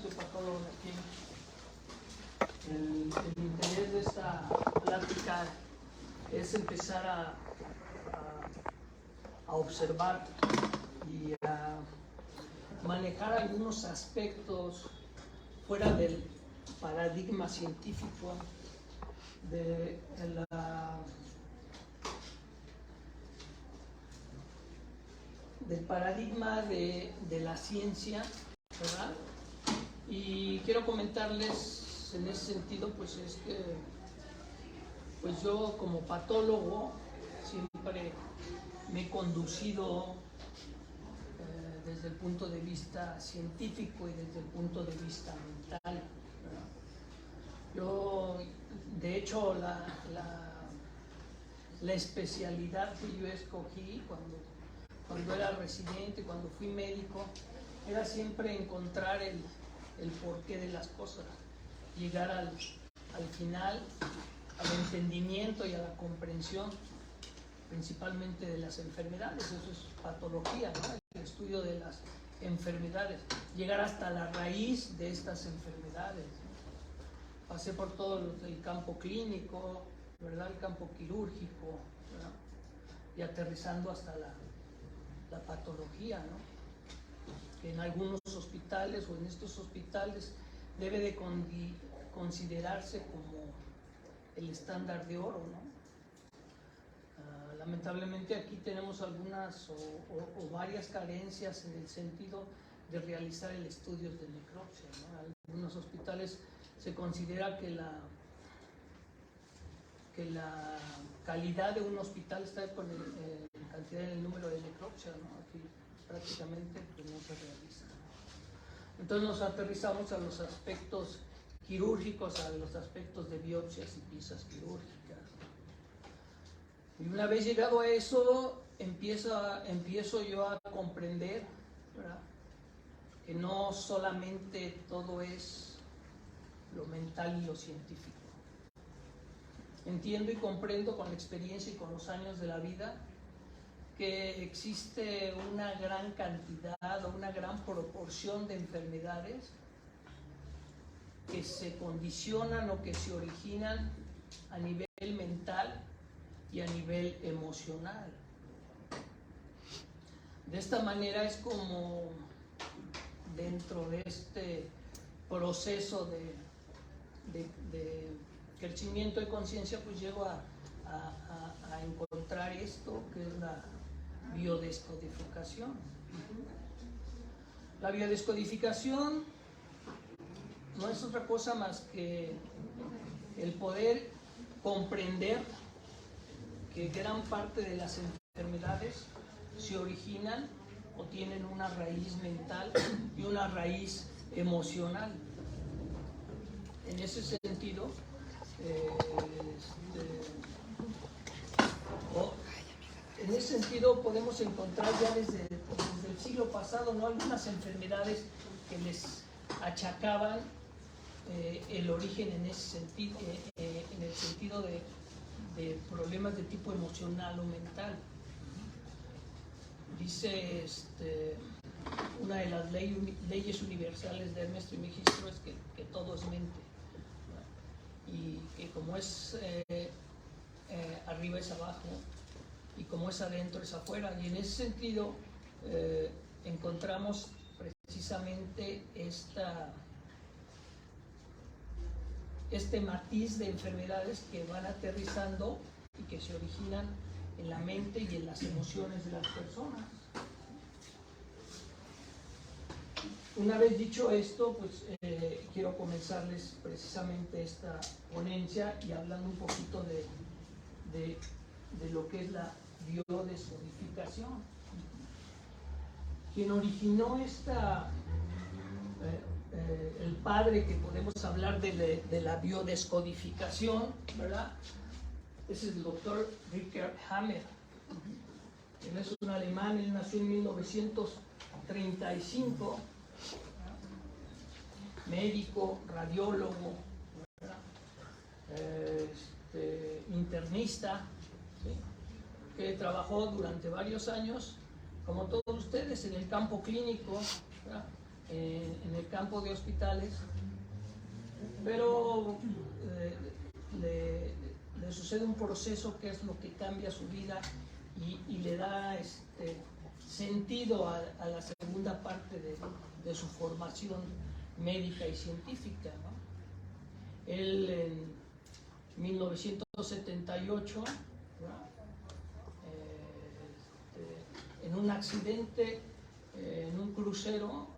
soy patólogo aquí. El interés de esta plática es empezar a observar y a manejar algunos aspectos fuera del paradigma científico del paradigma de la ciencia, ¿verdad? Y quiero comentarles en ese sentido, pues es que pues yo como patólogo siempre me he conducido desde el punto de vista científico y desde el punto de vista mental, ¿verdad? Yo, de hecho, la especialidad que yo escogí cuando era residente, cuando fui médico, era siempre encontrar el porqué de las cosas, llegar al final, al entendimiento y a la comprensión, principalmente de las enfermedades. Eso es patología, ¿no? El estudio de las enfermedades, llegar hasta la raíz de estas enfermedades, ¿no? Pasé por todo el campo clínico, ¿verdad? El campo quirúrgico, ¿verdad? Y aterrizando hasta la patología, ¿no? Que en algunos hospitales o en estos hospitales debe de considerarse como el estándar de oro, ¿no? Lamentablemente aquí tenemos algunas o varias carencias en el sentido de realizar el estudio de necropsia, ¿no? En algunos hospitales se considera que la calidad de un hospital está con la cantidad y el número de necropsia, ¿no? Aquí prácticamente pues, no se realiza. Entonces nos aterrizamos a los aspectos quirúrgicos, a los aspectos de biopsias y piezas quirúrgicas. Y una vez llegado a eso, empiezo yo a comprender, ¿verdad?, que no solamente todo es lo mental y lo científico. Entiendo y comprendo con la experiencia y con los años de la vida que existe una gran cantidad o una gran proporción de enfermedades que se condicionan o que se originan a nivel mental y a nivel emocional. De esta manera es como dentro de este proceso de crecimiento de conciencia, pues llego a encontrar esto que es la biodescodificación. La biodescodificación no es otra cosa más que el poder comprender que gran parte de las enfermedades se originan o tienen una raíz mental y una raíz emocional. En ese sentido, podemos encontrar ya desde el siglo pasado, ¿no?, algunas enfermedades que les achacaban el origen en ese sentido, en el sentido de problemas de tipo emocional o mental. Dice una de las leyes universales de Hermes Trismegisto es que todo es mente, ¿no? Y que como es arriba es abajo y como es adentro es afuera, y en ese sentido encontramos precisamente este matiz de enfermedades que van aterrizando y que se originan en la mente y en las emociones de las personas. Una vez dicho esto, pues quiero comenzarles precisamente esta ponencia y hablando un poquito de lo que es la biodescodificación. Quien originó el padre que podemos hablar de la biodescodificación, ¿verdad?, es el doctor Richard Hammer. Él es un alemán, él nació en 1935, médico, radiólogo, internista, ¿sí?, que trabajó durante varios años, como todos ustedes, en el campo clínico, ¿verdad?, en el campo de hospitales, pero le sucede un proceso que es lo que cambia su vida y le da sentido a la segunda parte de su formación médica y científica, ¿no? Él en 1978, en un accidente en un crucero,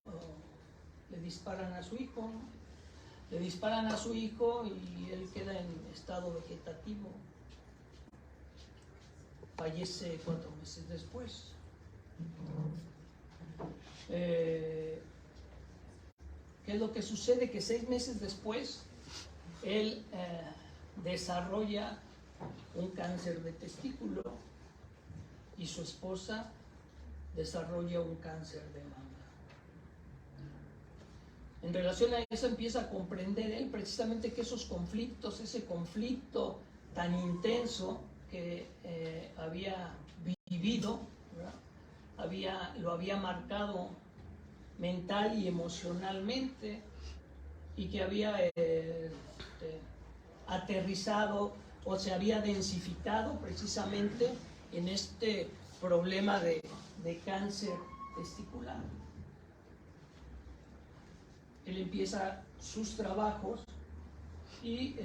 le disparan a su hijo, ¿no? Le disparan a su hijo y él queda en estado vegetativo. Fallece 4 meses después. ¿Qué es lo que sucede? Que 6 meses después él desarrolla un cáncer de testículo y su esposa desarrolla un cáncer de mama. En relación a eso empieza a comprender él precisamente que esos conflictos, ese conflicto tan intenso que había vivido, lo había marcado mental y emocionalmente, y que había aterrizado o se había densificado precisamente en este problema de cáncer testicular. Él empieza sus trabajos y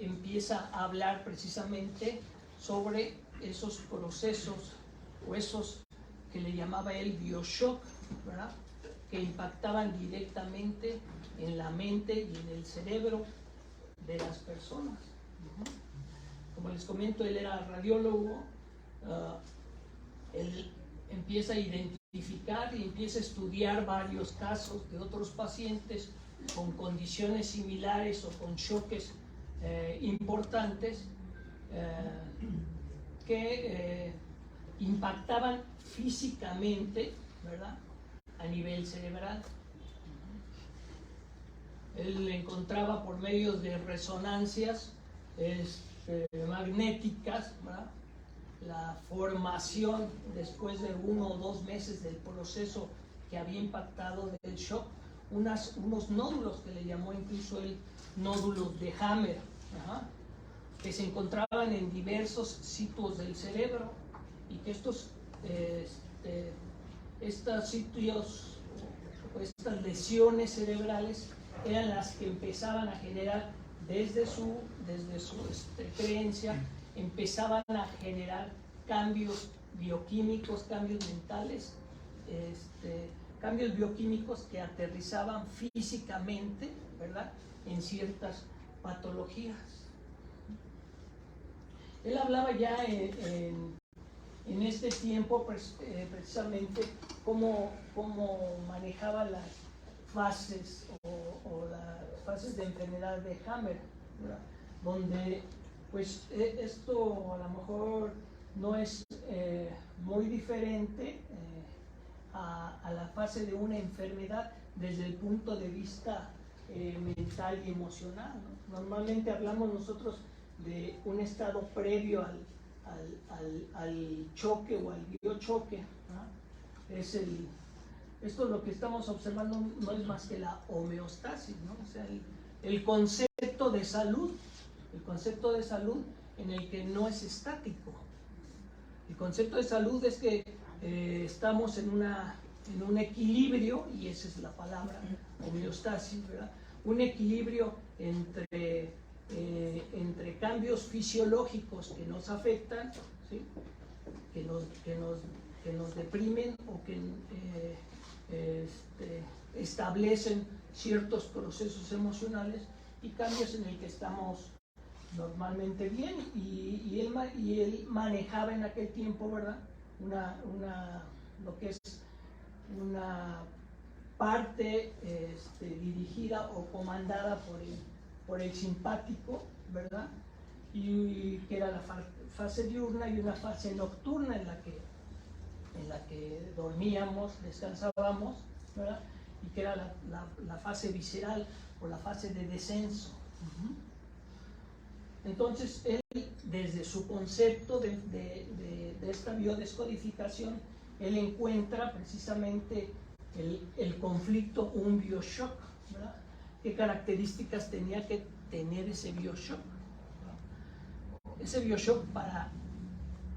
empieza a hablar precisamente sobre esos procesos o esos que le llamaba él bioshock, ¿verdad?, que impactaban directamente en la mente y en el cerebro de las personas. Como les comento, él era radiólogo. Él empieza a identificar y empieza a estudiar varios casos de otros pacientes con condiciones similares o con choques importantes que impactaban físicamente, ¿verdad?, a nivel cerebral. Él encontraba por medio de resonancias magnéticas, ¿verdad?, la formación después de 1 o 2 meses del proceso que había impactado del shock, unos nódulos que le llamó incluso él nódulos de Hammer, que se encontraban en diversos sitios del cerebro, y que estos sitios o estas lesiones cerebrales eran las que empezaban a generar desde su creencia, empezaban a generar cambios bioquímicos, cambios mentales, cambios bioquímicos que aterrizaban físicamente, ¿verdad?, en ciertas patologías. Él hablaba ya en este tiempo precisamente cómo manejaba las fases o las fases de enfermedad de Hammer, ¿verdad?, donde pues esto a lo mejor no es muy diferente a la fase de una enfermedad desde el punto de vista mental y emocional, ¿no? Normalmente hablamos nosotros de un estado previo al choque o al biochoque, ¿no? Esto lo que estamos observando no es más que la homeostasis, ¿no? O sea, el concepto de salud en el que no es estático. El concepto de salud es que estamos en un equilibrio, y esa es la palabra, homeostasis, ¿verdad?, un equilibrio entre cambios fisiológicos que nos afectan, ¿sí?, que nos deprimen o que establecen ciertos procesos emocionales, y cambios en el que estamos normalmente bien, y él manejaba en aquel tiempo, ¿verdad?, lo que es una parte dirigida o comandada por el simpático, ¿verdad?, y que era la fase diurna, y una fase nocturna en la que dormíamos, descansábamos, ¿verdad?, y que era la fase visceral o la fase de descenso. Entonces él, desde su concepto de esta biodescodificación, él encuentra precisamente el conflicto, un bioshock, ¿verdad? ¿Qué características tenía que tener ese bioshock? Ese bioshock, para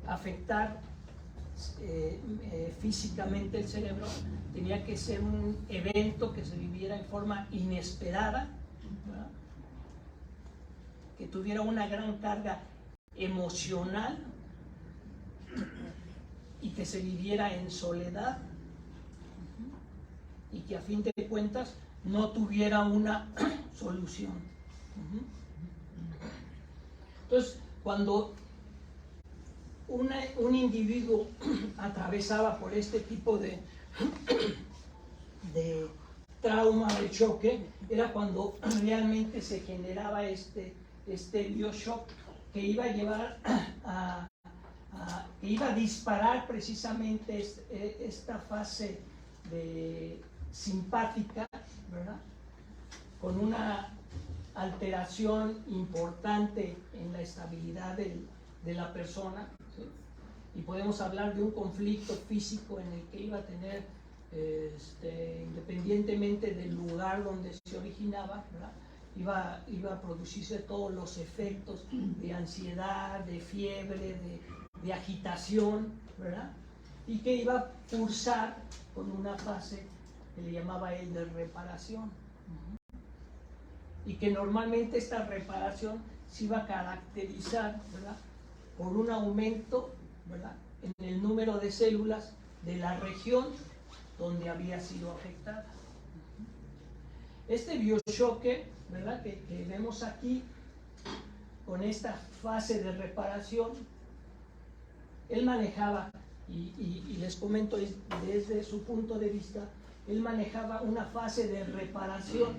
afectar físicamente el cerebro, tenía que ser un evento que se viviera en forma inesperada, ¿verdad? Que tuviera una gran carga emocional y que se viviera en soledad, y que a fin de cuentas no tuviera una solución. Entonces, cuando un individuo atravesaba por este tipo de trauma, de choque, era cuando realmente se generaba este bioshock que iba a llevar que iba a disparar precisamente esta fase simpática, ¿verdad? Con una alteración importante en la estabilidad de la persona, ¿sí? Y podemos hablar de un conflicto físico en el que iba a tener, independientemente del lugar donde se originaba, ¿verdad? Iba a producirse todos los efectos de ansiedad, de fiebre, de agitación, ¿verdad? Y que iba a cursar con una fase que le llamaba él de reparación. Y que normalmente esta reparación se iba a caracterizar, ¿verdad?, por un aumento, ¿verdad?, en el número de células de la región donde había sido afectada. Este bioshoque, ¿verdad?, que vemos aquí con esta fase de reparación, él manejaba, y les comento desde su punto de vista, él manejaba una fase de reparación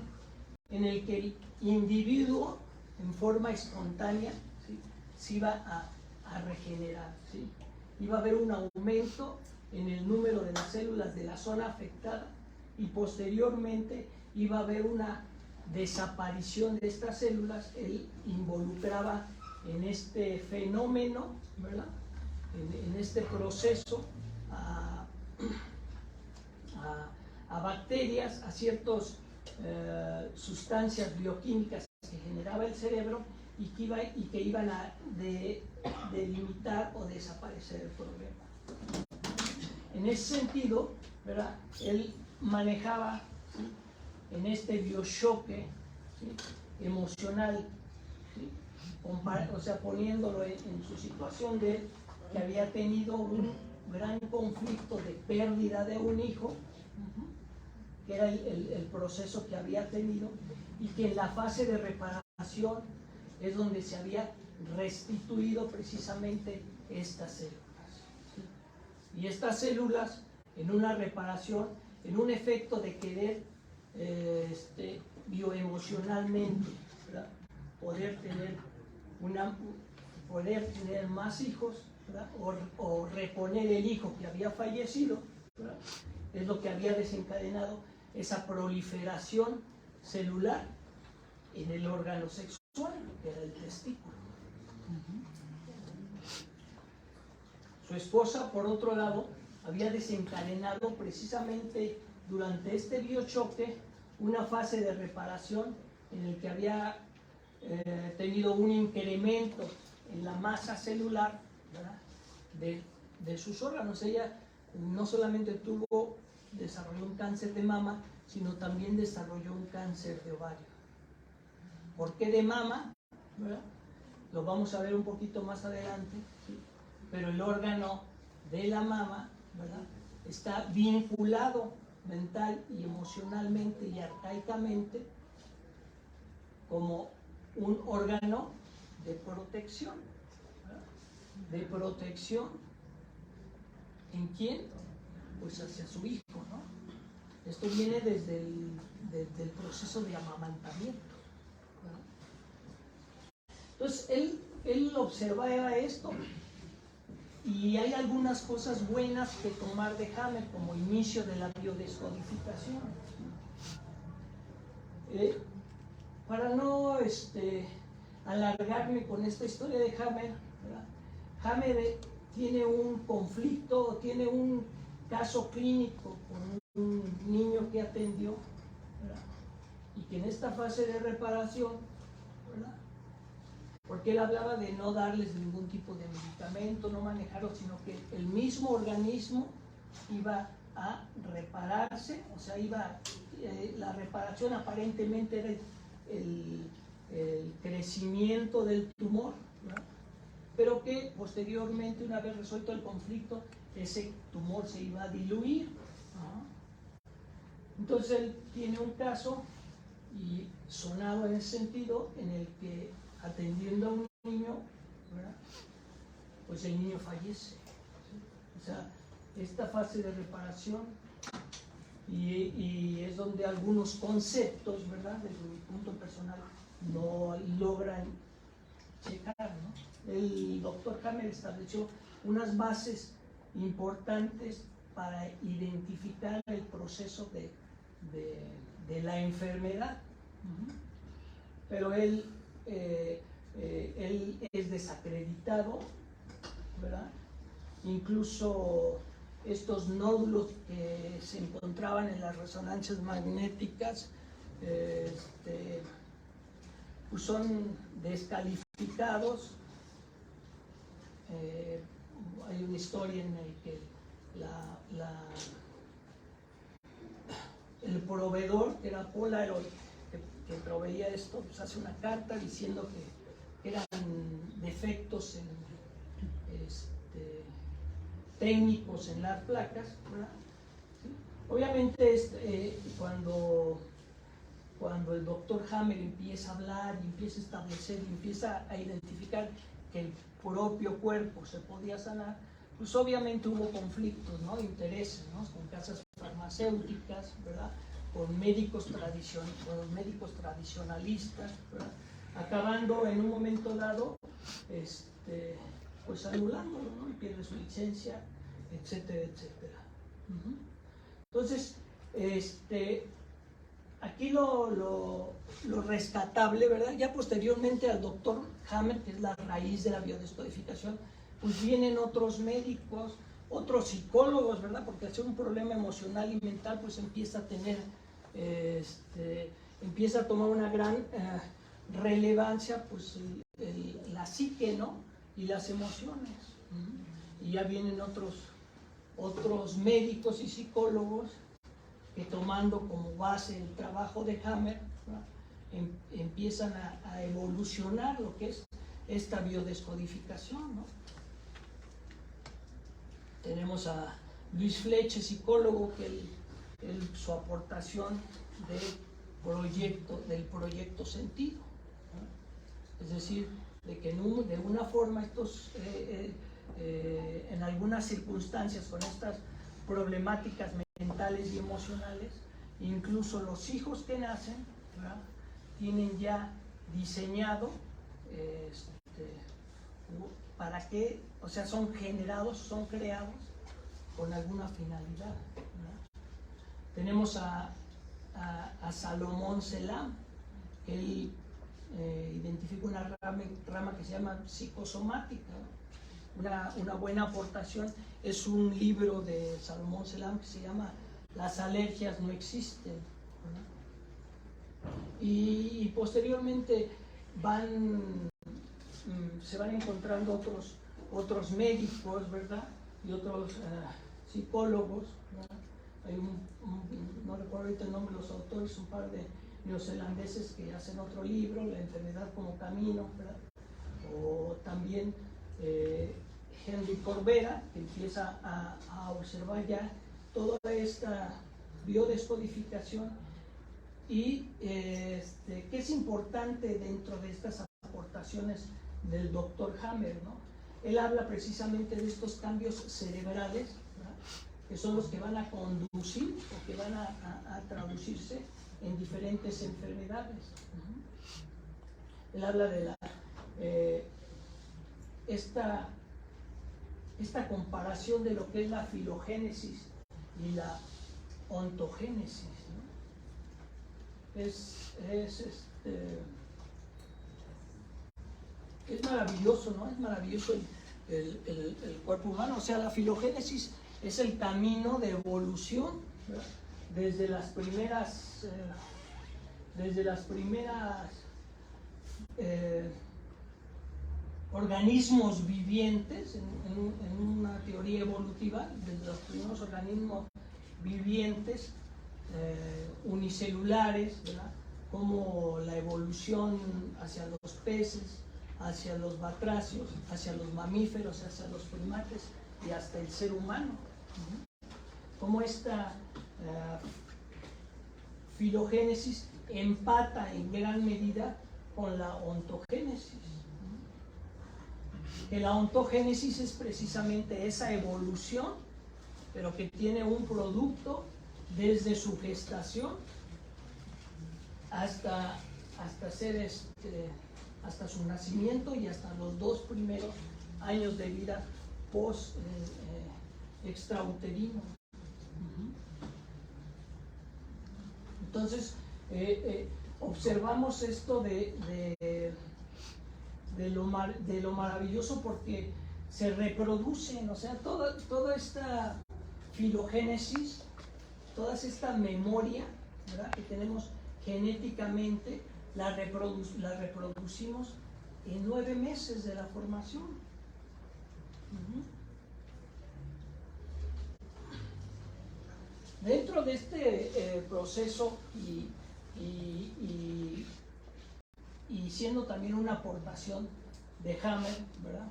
en el que el individuo, en forma espontánea, ¿sí?, se iba a regenerar, ¿sí? Iba a haber un aumento en el número de las células de la zona afectada, y posteriormente iba a haber una desaparición de estas células. Él involucraba en este fenómeno, ¿verdad?, en este proceso a bacterias, a ciertas sustancias bioquímicas que generaba el cerebro y que iban a delimitar o desaparecer el problema. En ese sentido, ¿verdad?, él manejaba, ¿sí?, en este bioshoque, ¿sí?, emocional, ¿sí?, o sea, poniéndolo en su situación de él, que había tenido un gran conflicto de pérdida de un hijo, que era el proceso que había tenido, y que en la fase de reparación es donde se había restituido precisamente estas células, ¿sí? Y estas células, en una reparación, en un efecto de querer bioemocionalmente, ¿verdad?, poder tener más hijos, ¿verdad?, o reponer el hijo que había fallecido, ¿verdad?, es lo que había desencadenado esa proliferación celular en el órgano sexual, que era el testículo. Su esposa, por otro lado, había desencadenado precisamente durante este biochoque una fase de reparación en el que había tenido un incremento en la masa celular, ¿verdad?, de sus órganos. Ella no solamente desarrolló un cáncer de mama, sino también desarrolló un cáncer de ovario. ¿Por qué de mama? ¿Verdad? Lo vamos a ver un poquito más adelante, ¿sí? Pero el órgano de la mama, ¿verdad?, está vinculado mental y emocionalmente y arcaicamente como un órgano de protección, ¿verdad?, de protección. ¿En quién? Pues hacia su hijo, ¿no? Esto viene desde el proceso de amamantamiento, ¿verdad? Entonces él observaba esto, y hay algunas cosas buenas que tomar de Hammer como inicio de la biodescodificación. Para no alargarme con esta historia de Hammer, ¿verdad?, Hammer tiene un conflicto, tiene un caso clínico con niño que atendió, ¿verdad? Y que en esta fase de reparación, ¿verdad? Porque él hablaba de no darles ningún tipo de medicamento, no manejarlo, sino que el mismo organismo iba a repararse, o sea, la reparación aparentemente era el crecimiento del tumor, ¿verdad? Pero que posteriormente, una vez resuelto el conflicto, ese tumor se iba a diluir, ¿no? Entonces él tiene un caso y sonado en ese sentido, en el que atendiendo a un niño, ¿verdad? Pues el niño fallece, ¿sí? O sea, esta fase de reparación y es donde algunos conceptos, ¿verdad?, desde mi punto personal, no logran checar, ¿no? El doctor Hammer estableció unas bases importantes para identificar el proceso de la enfermedad. Pero él es desacreditado, ¿verdad? Incluso estos nódulos que se encontraban en las resonancias magnéticas pues son descalificados. Hay una historia en la que el proveedor, que era Polaroid, que proveía esto, pues hace una carta diciendo que eran defectos técnicos en las placas, ¿verdad? ¿Sí? Obviamente cuando el doctor Hammer empieza a hablar y empieza a establecer y empieza a identificar que el propio cuerpo se podía sanar, pues obviamente hubo conflictos, ¿no?, intereses, ¿no?, con casas farmacéuticas, ¿verdad?, con médicos tradicionalistas, ¿verdad?, acabando en un momento dado pues anulándolo, ¿no?, y pierde su licencia, etcétera, etcétera. Entonces, aquí lo rescatable, ¿verdad? Ya posteriormente al doctor Hammer, que es la raíz de la biodescodificación, pues vienen otros médicos, otros psicólogos, ¿verdad? Porque al ser un problema emocional y mental, pues empieza a tener, empieza a tomar una gran relevancia, pues la psique, ¿no?, y las emociones. Y ya vienen otros médicos y psicólogos que, tomando como base el trabajo de Hammer, ¿verdad?, empiezan a evolucionar lo que es esta biodescodificación, ¿no? Tenemos a Luis Fleche, psicólogo, que su aportación del proyecto sentido, ¿no? Es decir, de que de una forma en algunas circunstancias con estas problemáticas mentales y emocionales, incluso los hijos que nacen, ¿verdad?, tienen ya diseñado para qué, o sea, son creados con alguna finalidad, ¿verdad? Tenemos a Salomón Selam, que él identifica una rama que se llama psicosomática, ¿no? Una buena aportación es un libro de Salomón Selam que se llama Las alergias no existen, ¿verdad? Y posteriormente se van encontrando otros médicos, ¿verdad?, y otros psicólogos, ¿verdad? Hay no recuerdo ahorita el nombre de los autores, un par de neozelandeses que hacen otro libro, La enfermedad como camino, ¿verdad? O también Henry Corbera, que empieza a observar ya toda esta biodescodificación y que es importante dentro de estas aportaciones del doctor Hammer, ¿no? Él habla precisamente de estos cambios cerebrales, ¿verdad?, que son los que van a conducir o que van a traducirse en diferentes enfermedades. Él habla de esta comparación de lo que es la filogénesis y la ontogénesis, ¿no? Es maravilloso, ¿no? Es maravilloso el cuerpo humano. O sea, la filogénesis es el camino de evolución, ¿verdad?, desde las primeras organismos vivientes, en una teoría evolutiva, desde los primeros organismos vivientes unicelulares, ¿verdad? Como la evolución hacia los peces, hacia los batracios, hacia los mamíferos, hacia los primates y hasta el ser humano. Como esta filogénesis empata en gran medida con la ontogénesis. Que la ontogénesis es precisamente esa evolución, pero que tiene un producto desde su gestación hasta hasta su nacimiento y hasta los 2 primeros años de vida post extrauterino. Entonces, observamos esto de lo maravilloso, porque se reproducen, o sea, toda esta filogénesis, toda esta memoria, ¿verdad?, que tenemos genéticamente, la reproducimos en 9 meses de la formación. Dentro de este proceso y siendo también una aportación de Hammer, ¿verdad?,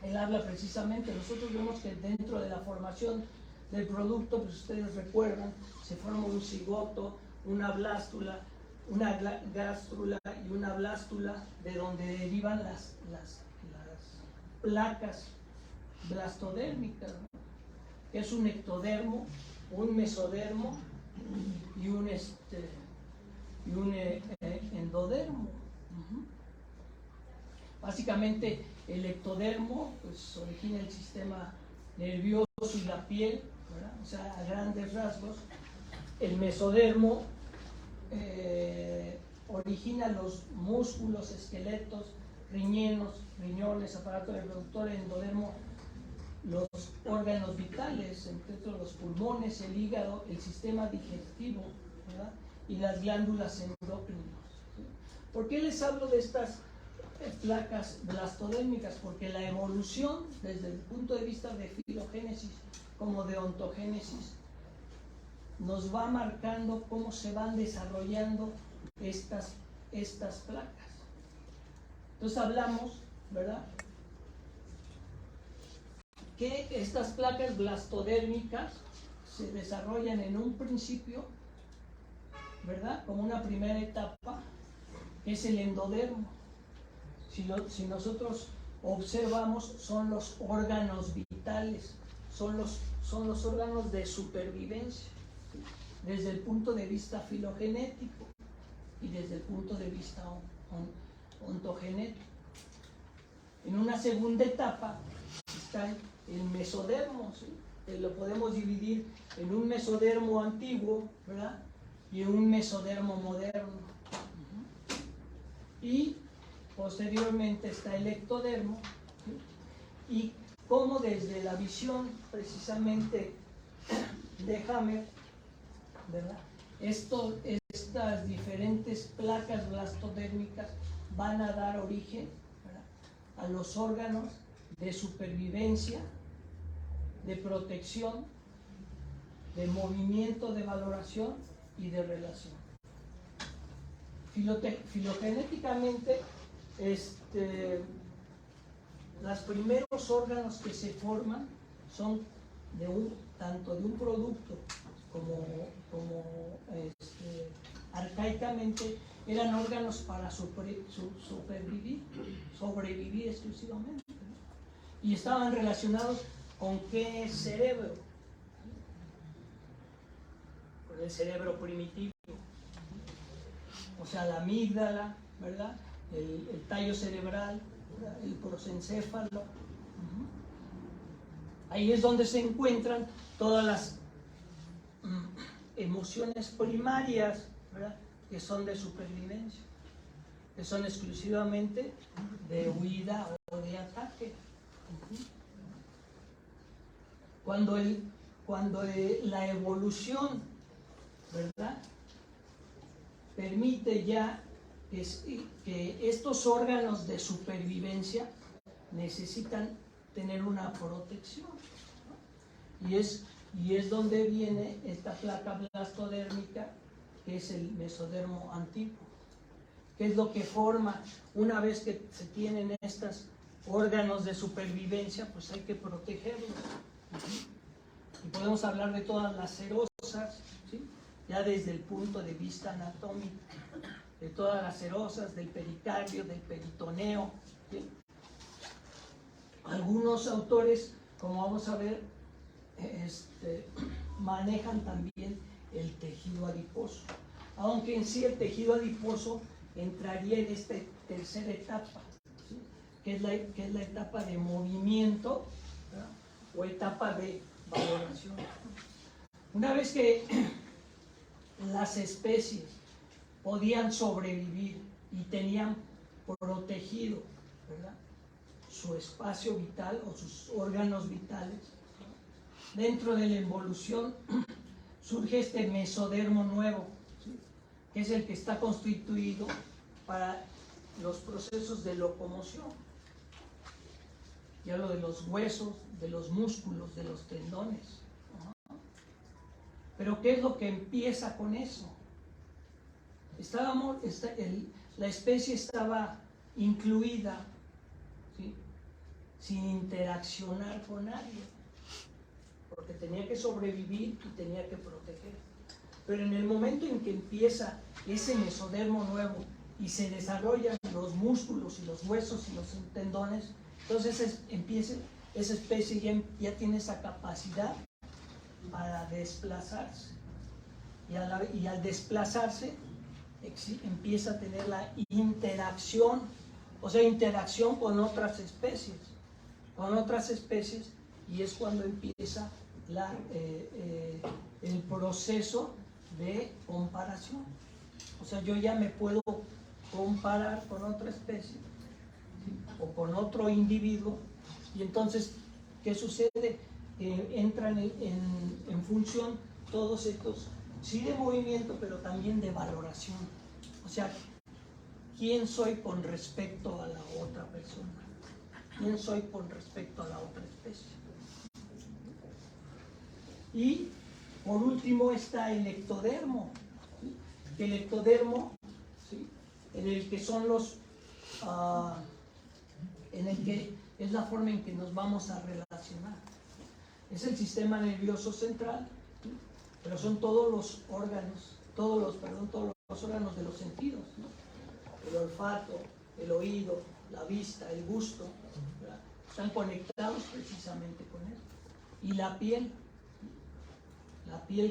él habla precisamente, nosotros vemos que dentro de la formación del producto, pues ustedes recuerdan, se forma un cigoto, una blástula, una gástrula y una blástula, de donde derivan las placas blastodérmicas, ¿no?, que es un ectodermo, un mesodermo y un endodermo. Básicamente el ectodermo pues origina el sistema nervioso y la piel, ¿verdad?, o sea, a grandes rasgos. El mesodermo origina los músculos, esqueletos, riñones, aparato reproductor. El endodermo, los órganos vitales, entre otros los pulmones, el hígado, el sistema digestivo, ¿verdad?, y las glándulas endócrinas. ¿Por qué les hablo de estas placas blastodérmicas? Porque la evolución, desde el punto de vista de filogénesis como de ontogénesis, nos va marcando cómo se van desarrollando estas placas. Entonces hablamos, ¿verdad?, que estas placas blastodérmicas se desarrollan en un principio, ¿verdad?, como una primera etapa, que es el endodermo. Si nosotros observamos, son los órganos vitales, son los órganos de supervivencia, desde el punto de vista filogenético y desde el punto de vista ontogenético. En una segunda etapa está el mesodermo, ¿sí?, que lo podemos dividir en un mesodermo antiguo, ¿verdad?, y un mesodermo moderno. Y posteriormente está el ectodermo, ¿sí?, y como desde la visión precisamente de Hammer, ¿verdad?, estas diferentes placas blastodérmicas van a dar origen, ¿verdad?, a los órganos de supervivencia, de protección, de movimiento, de valoración y de relación. Filogenéticamente, los primeros órganos que se forman son tanto de un producto como arcaicamente eran órganos para sobrevivir exclusivamente, ¿no?, y estaban relacionados con qué cerebro, con el cerebro primitivo, o sea, la amígdala, ¿verdad?, el tallo cerebral, ¿verdad?, el prosencéfalo. Ahí es donde se encuentran todas las emociones primarias, ¿verdad?, que son de supervivencia, que son exclusivamente de huida o de ataque. Cuando la evolución ¿verdad? Permite ya que estos órganos de supervivencia necesitan tener una protección, ¿no? Y es donde viene esta placa blastodérmica, que es el mesodermo antiguo. ¿Qué es lo que forma? Una vez que se tienen estos órganos de supervivencia, pues hay que protegerlos. Y podemos hablar de todas las serosas, ¿sí? Ya desde el punto de vista anatómico, de todas las serosas, del pericardio, del peritoneo, ¿sí? Algunos autores, como vamos a ver, manejan también el tejido adiposo, aunque en sí el tejido adiposo entraría en esta tercera etapa, ¿sí? que es la etapa de movimiento, ¿verdad? O etapa de valoración. Una vez que las especies podían sobrevivir y tenían protegido, ¿verdad?, su espacio vital o sus órganos vitales, dentro de la evolución surge este mesodermo nuevo, ¿sí?, que es el que está constituido para los procesos de locomoción. Ya lo de los huesos, de los músculos, de los tendones. Pero ¿qué es lo que empieza con eso? La especie estaba incluida, ¿sí?, sin interaccionar con nadie, porque tenía que sobrevivir y tenía que proteger. Pero en el momento en que empieza ese mesodermo nuevo y se desarrollan los músculos y los huesos y los tendones, entonces esa especie ya tiene esa capacidad para desplazarse. Y al desplazarse empieza a tener la interacción, o sea, interacción con otras especies, y es cuando empieza el proceso de comparación. O sea, yo ya me puedo comparar con otra especie, ¿sí?, o con otro individuo, y entonces, ¿qué sucede? Entran en función todos estos, sí, de movimiento, pero también de valoración. O sea, ¿quién soy con respecto a la otra persona? ¿Quién soy con respecto a la otra especie? Y por último está el ectodermo, ¿sí?, el ectodermo, ¿sí?, en el que son en el que es la forma en que nos vamos a relacionar. Es el sistema nervioso central, ¿sí?, pero son todos los órganos, todos los órganos de los sentidos, ¿no? El olfato, el oído, la vista, el gusto, ¿verdad?, están conectados precisamente con él. Y la piel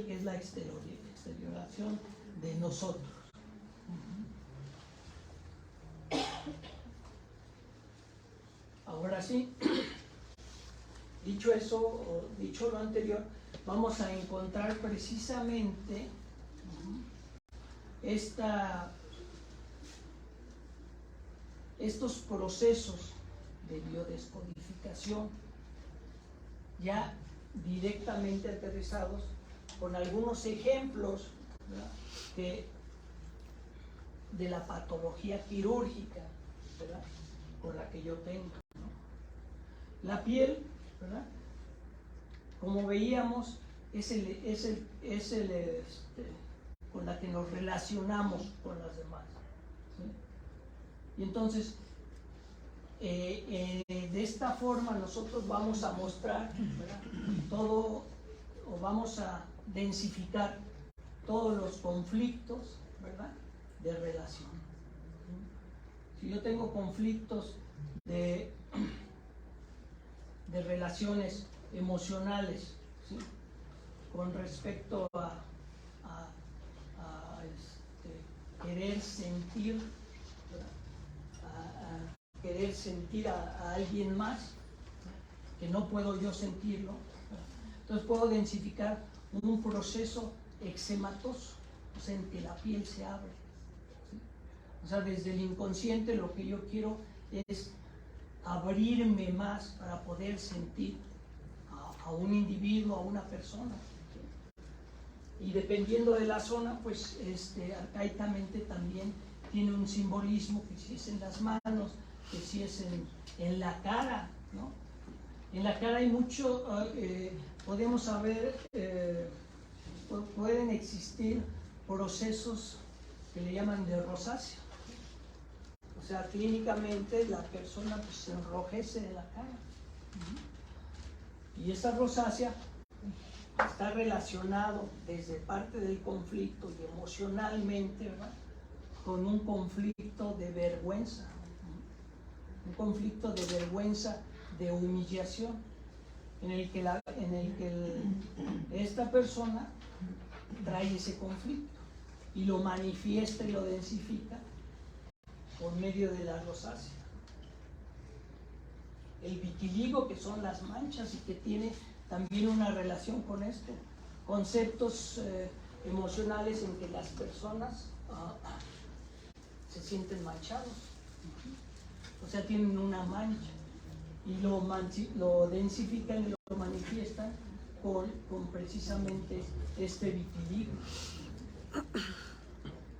que es la exterioración de nosotros. Ahora sí, dicho eso, o dicho lo anterior, vamos a encontrar precisamente estos procesos de biodescodificación ya directamente aterrizados con algunos ejemplos, ¿verdad?, de la patología quirúrgica, ¿verdad?, con la que yo tengo, ¿no? La piel, ¿verdad?, como veíamos, es con la que nos relacionamos con las demás, ¿sí? Y entonces, de esta forma nosotros vamos a mostrar, ¿verdad?, todo, o vamos a densificar todos los conflictos, ¿verdad?, de relación. Si yo tengo conflictos de relaciones emocionales, ¿sí?, con respecto a querer sentir, a querer sentir a alguien más, que no puedo yo sentirlo, entonces puedo densificar un proceso eczematoso, o sea, en que la piel se abre, ¿sí? O sea, desde el inconsciente lo que yo quiero es abrirme más para poder sentir a un individuo, a una persona, ¿sí? y dependiendo de la zona, pues arcaicamente también tiene un simbolismo, que si es en las manos, que si es en la cara, ¿no? En la cara hay mucho, podemos saber, pueden existir procesos que le llaman de rosácea. O sea, clínicamente la persona pues, se enrojece de la cara. Y esa rosácea está relacionado desde parte del conflicto y emocionalmente, ¿verdad?, con un conflicto de vergüenza, un conflicto de vergüenza, de humillación, en el que esta persona trae ese conflicto y lo manifiesta y lo densifica por medio de la rosácea. El vitiligo, que son las manchas y que tiene también una relación con esto, conceptos emocionales en que las personas se sienten manchados, o sea, tienen una mancha y lo densifican y lo manifiestan con precisamente este vitiligo.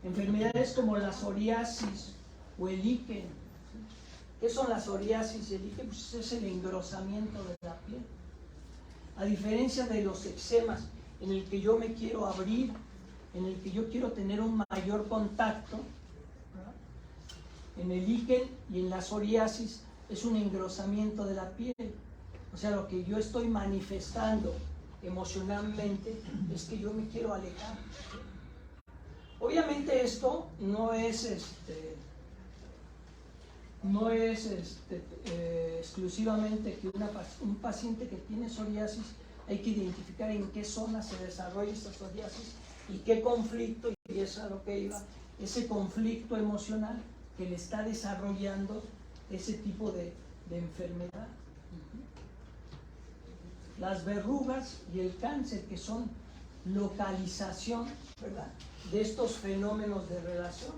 Enfermedades como la psoriasis o el líquen. ¿Qué son la psoriasis y el líquen? Pues es el engrosamiento de la piel. A diferencia de los eczemas, en el que yo me quiero abrir, en el que yo quiero tener un mayor contacto, ¿verdad?, en el líquen y en la psoriasis es un engrosamiento de la piel. O sea, lo que yo estoy manifestando emocionalmente es que yo me quiero alejar. Obviamente esto no es exclusivamente que un paciente que tiene psoriasis hay que identificar en qué zona se desarrolla esta psoriasis y qué conflicto, y es a lo que iba, ese conflicto emocional que le está desarrollando ese tipo de enfermedad. Las verrugas y el cáncer, que son localización, ¿verdad?, de estos fenómenos de relación.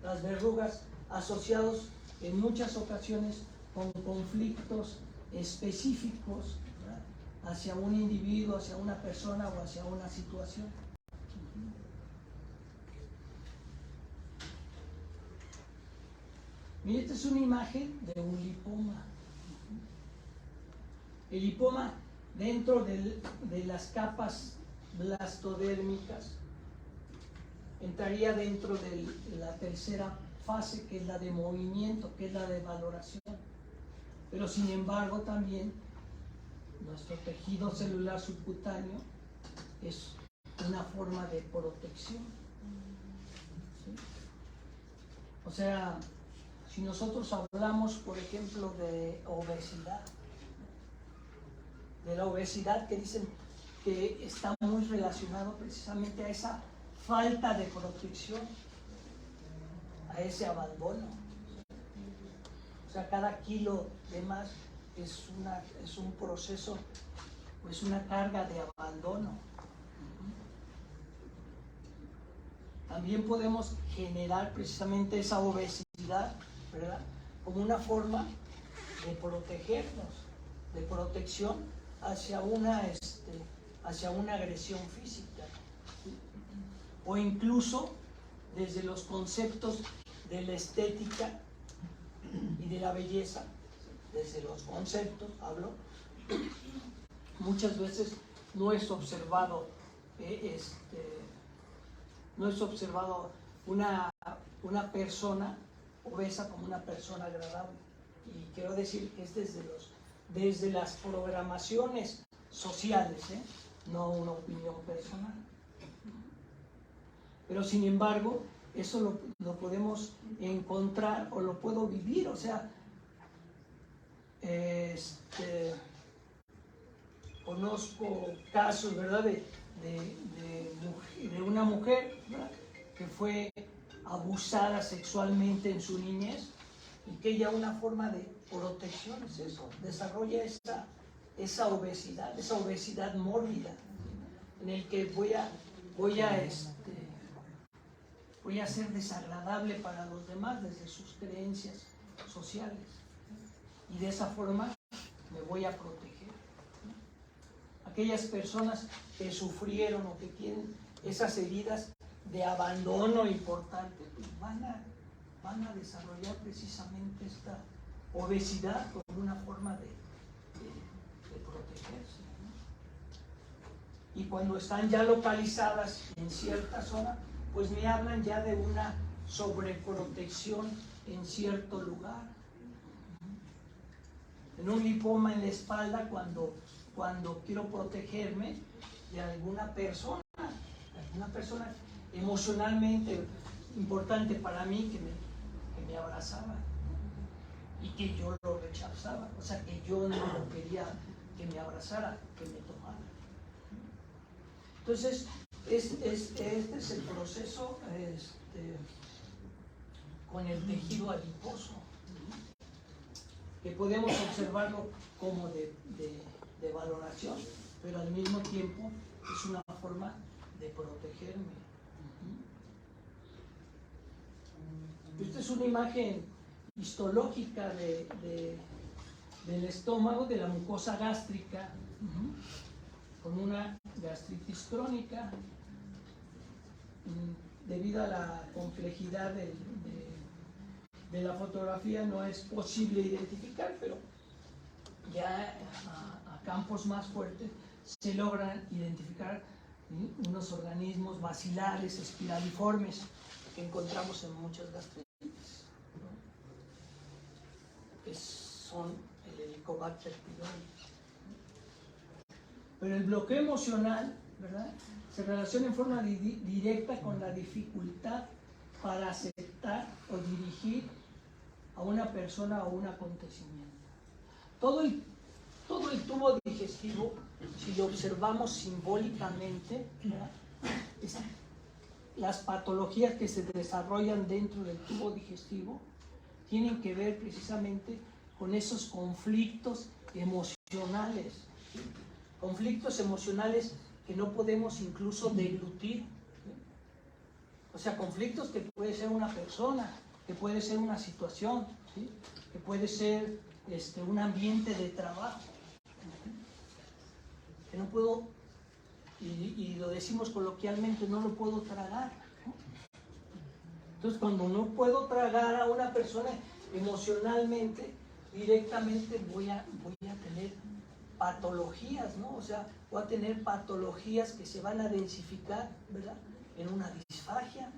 Las verrugas asociados en muchas ocasiones con conflictos específicos, ¿verdad?, hacia un individuo, hacia una persona o hacia una situación. Mira, esta es una imagen de un lipoma. El lipoma, dentro de las capas blastodérmicas, entraría dentro de la tercera fase, que es la de movimiento, que es la de valoración. Pero sin embargo también nuestro tejido celular subcutáneo es una forma de protección. ¿Sí? O sea, si nosotros hablamos, por ejemplo, de obesidad, de la obesidad, que dicen que está muy relacionado precisamente a esa falta de protección, a ese abandono. O sea, cada kilo de más es un proceso, es una carga de abandono. También podemos generar precisamente esa obesidad, ¿verdad?, como una forma de protegernos, de protección hacia una agresión física, o incluso desde los conceptos de la estética y de la belleza, desde los conceptos hablo, muchas veces no es observado una persona obesa como una persona agradable. Y quiero decir que es desde las programaciones sociales, no una opinión personal. Pero sin embargo, eso lo podemos encontrar o lo puedo vivir. O sea, conozco casos, ¿verdad?, de una mujer, ¿verdad?, que fue abusada sexualmente en su niñez, y que ella, una forma de protección es eso, desarrolla esa obesidad mórbida, en el que voy a ser desagradable para los demás desde sus creencias sociales, y de esa forma me voy a proteger. Aquellas personas que sufrieron o que tienen esas heridas de abandono importante, pues van a desarrollar precisamente esta obesidad como una forma de protegerse, ¿no? Y cuando están ya localizadas en cierta zona, pues me hablan ya de una sobreprotección en cierto lugar. En un lipoma en la espalda, cuando quiero protegerme de alguna persona emocionalmente importante para mí que me abrazaba, ¿no? Y que yo lo rechazaba, o sea que yo no quería que me abrazara, que me tomara. Entonces, este es el proceso con el tejido adiposo, que podemos observarlo como de valoración, pero al mismo tiempo es una forma de protegerme. Esta es una imagen histológica del estómago, de la mucosa gástrica, con una gastritis crónica. Debido a la complejidad de la fotografía no es posible identificar, pero ya a campos más fuertes se logran identificar unos organismos bacilares espiraliformes que encontramos en muchas gastritis, ¿no? Que son el Helicobacter pylori. Pero el bloqueo emocional, ¿verdad?, se relaciona en forma directa con la dificultad para aceptar o dirigir a una persona o un acontecimiento. Todo el tubo digestivo, si lo observamos simbólicamente, ¿verdad?, las patologías que se desarrollan dentro del tubo digestivo tienen que ver precisamente con esos conflictos emocionales. Conflictos emocionales que no podemos incluso deglutir, ¿sí? O sea, conflictos que puede ser una persona, que puede ser una situación, ¿sí?, que puede ser un ambiente de trabajo, que no puedo, y lo decimos coloquialmente, no lo puedo tragar, ¿no? Entonces, cuando no puedo tragar a una persona emocionalmente, directamente voy a tener patologías, ¿no? O sea, voy a tener patologías que se van a densificar, ¿verdad?, en una disfagia.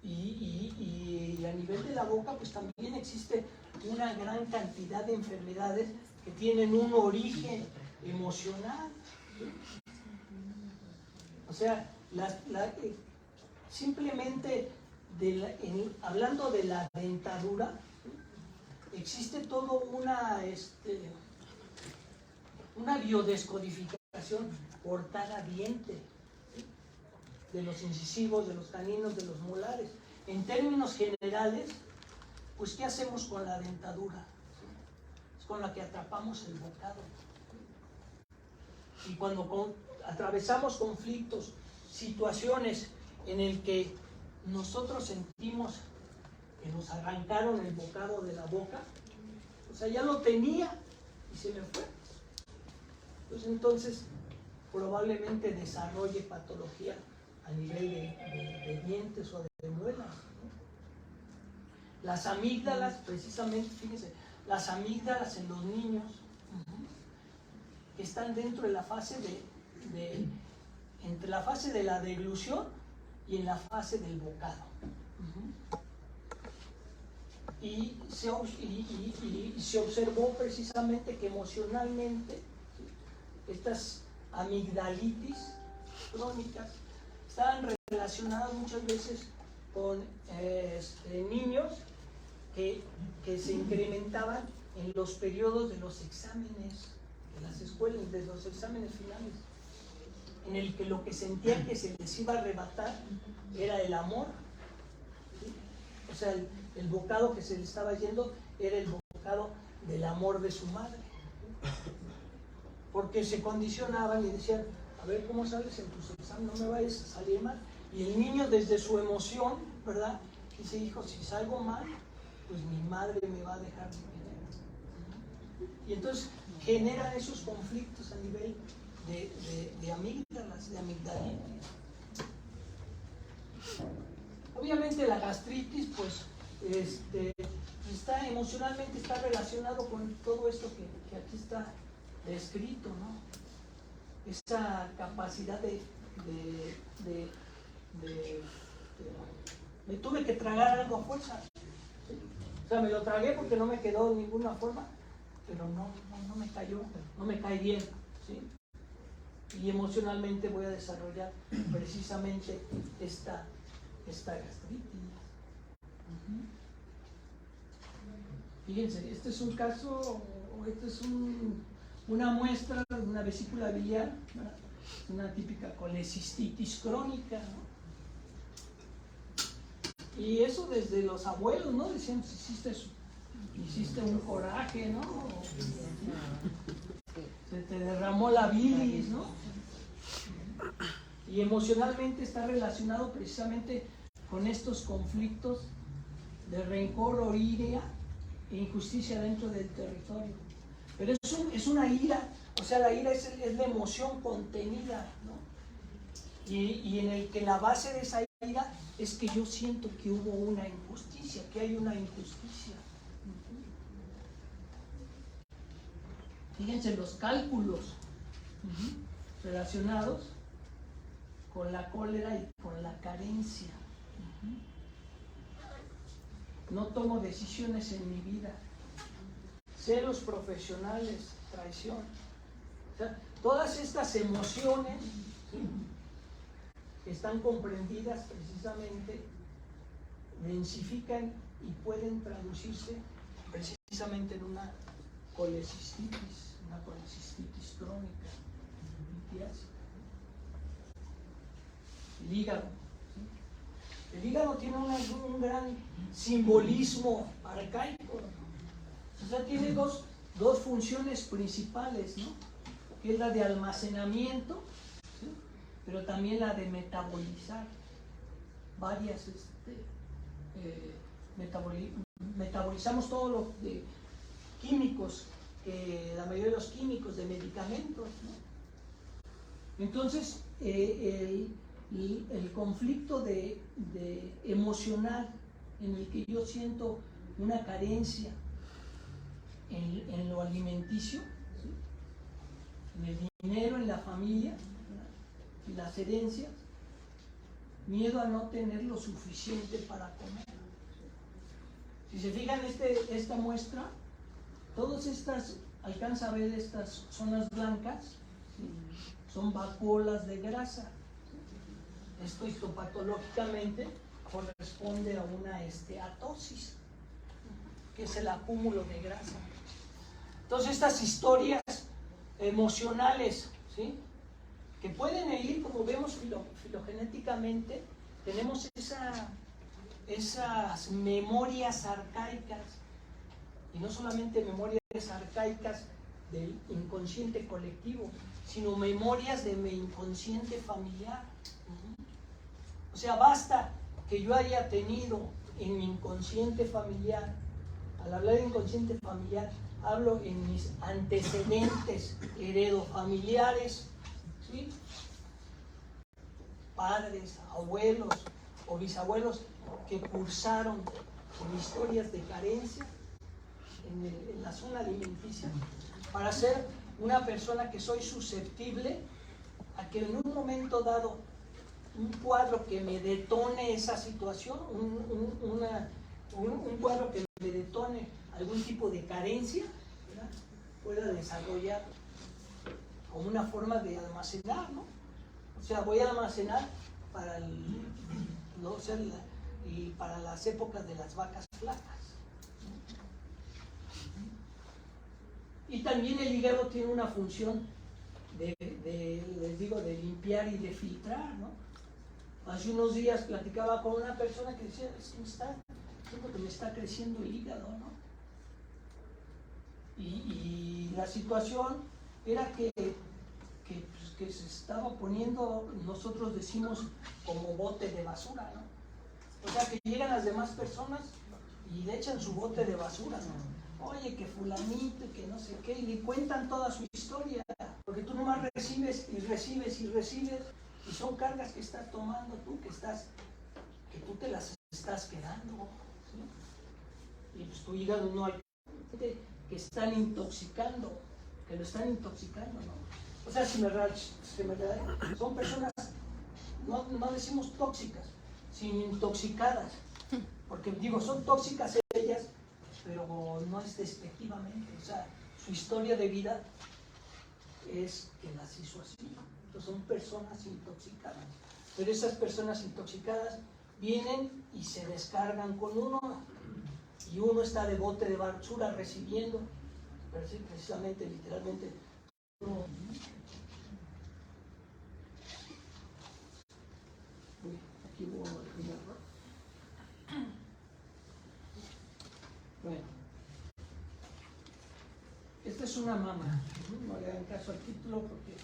Y a nivel de la boca, pues también existe una gran cantidad de enfermedades que tienen un origen emocional. O sea, simplemente hablando de la dentadura, existe todo una biodescodificación por cada diente, de los incisivos, de los caninos, de los molares. En términos generales, pues ¿qué hacemos con la dentadura? Es con la que atrapamos el bocado. Y cuando atravesamos conflictos, situaciones en el que nosotros sentimos que nos arrancaron el bocado de la boca, o sea, ya lo tenía y se me fue, pues entonces probablemente desarrolle patología a nivel de dientes o de muelas, ¿no? Las amígdalas, precisamente, fíjense, las amígdalas en los niños, que están dentro de la fase entre la fase de la deglución y en la fase del bocado. Y se observó precisamente que emocionalmente estas amigdalitis crónicas estaban relacionadas muchas veces con niños que se incrementaban en los periodos de los exámenes de las escuelas, de los exámenes finales, en el que lo que sentían que se les iba a arrebatar era el amor, ¿sí? O sea, el bocado que se les estaba yendo era el bocado del amor de su madre, porque se condicionaban y decían: a ver cómo sales en tus exámenes, no me vayas a salir mal. Y el niño, desde su emoción, ¿verdad?, dice: hijo, si salgo mal, pues mi madre me va a dejar de querer. Y entonces generan esos conflictos a nivel de amígdalas, de amigdalitis. Obviamente la gastritis, pues, está emocionalmente está relacionado con todo esto que aquí está descrito, ¿no? Esa capacidad me tuve que tragar algo a fuerza. O sea, me lo tragué porque no me quedó de ninguna forma, pero no me cayó, no me cae bien, ¿sí? Y emocionalmente voy a desarrollar precisamente esta gastritis. Fíjense, este es un caso, este es una muestra de una vesícula biliar, una típica colecistitis crónica, ¿no? Y eso desde los abuelos, ¿no? Decían, hiciste un coraje, ¿no? Se te derramó la bilis, ¿no? Y emocionalmente está relacionado precisamente con estos conflictos de rencor o ira e injusticia dentro del territorio. Pero es una ira, o sea, la ira es la emoción contenida, ¿no? Y en el que la base de esa ira es que yo siento que hubo una injusticia, que hay una injusticia. Fíjense los cálculos relacionados con la cólera y con la carencia. No tomo decisiones en mi vida. Celos profesionales, traición. O sea, todas estas emociones, ¿sí?, están comprendidas precisamente, densifican y pueden traducirse precisamente en una colecistitis crónica, litiásica. El hígado. ¿Sí? El hígado tiene un gran simbolismo arcaico, ¿no? O sea, tiene dos funciones principales, ¿no? Que es la de almacenamiento, ¿sí?, pero también la de metabolizar varias, metabolizamos todo lo de químicos, la mayoría de los químicos de medicamentos, ¿no? Entonces, el conflicto de emocional en el que yo siento una carencia en lo alimenticio, ¿sí?, en el dinero, en la familia, ¿verdad?, y las herencias, miedo a no tener lo suficiente para comer. Si se fijan esta muestra, todas estas, alcanza a ver estas zonas blancas, ¿sí?, son vacuolas de grasa. Esto histopatológicamente corresponde a una esteatosis, que es el acúmulo de grasa. Entonces estas historias emocionales, ¿sí?, que pueden ir, como vemos filogenéticamente, tenemos esas memorias arcaicas, y no solamente memorias arcaicas del inconsciente colectivo, sino memorias de mi inconsciente familiar. O sea, basta que yo haya tenido en mi inconsciente familiar, al hablar de inconsciente familiar, hablo en mis antecedentes heredofamiliares, ¿sí?, padres, abuelos o bisabuelos que cursaron con historias de carencia en la zona alimenticia, para ser una persona que soy susceptible a que en un momento dado un cuadro que me detone esa situación, un cuadro que me detone algún tipo de carencia, ¿verdad?, pueda desarrollar como una forma de almacenar, ¿no? O sea, voy a almacenar para y para las épocas de las vacas flacas, ¿no? Y también el hígado tiene una función les digo, de limpiar y de filtrar, ¿no? Hace unos días platicaba con una persona que decía, es que me está creciendo el hígado, ¿no? Y la situación era que se estaba poniendo, nosotros decimos, como bote de basura, ¿no? O sea, que llegan las demás personas y le echan su bote de basura, ¿no? Oye, que fulanito, que no sé qué, y le cuentan toda su historia, Porque tú nomás recibes y recibes y recibes, y son cargas que estás tomando tú, que tú te las estás quedando, ¿sí? Y pues tu hígado no hay que están intoxicando, que lo están intoxicando, ¿no? O sea, son personas, no decimos tóxicas, sino intoxicadas, porque digo, son tóxicas ellas, pero no es despectivamente, o sea, su historia de vida es que las hizo así. Entonces son personas intoxicadas, pero esas personas intoxicadas vienen y se descargan con uno, y uno está de bote de basura recibiendo, precisamente, literalmente, uno. Uy, aquí hubo un error. Bueno, esta es una mama, no le hagan caso al título porque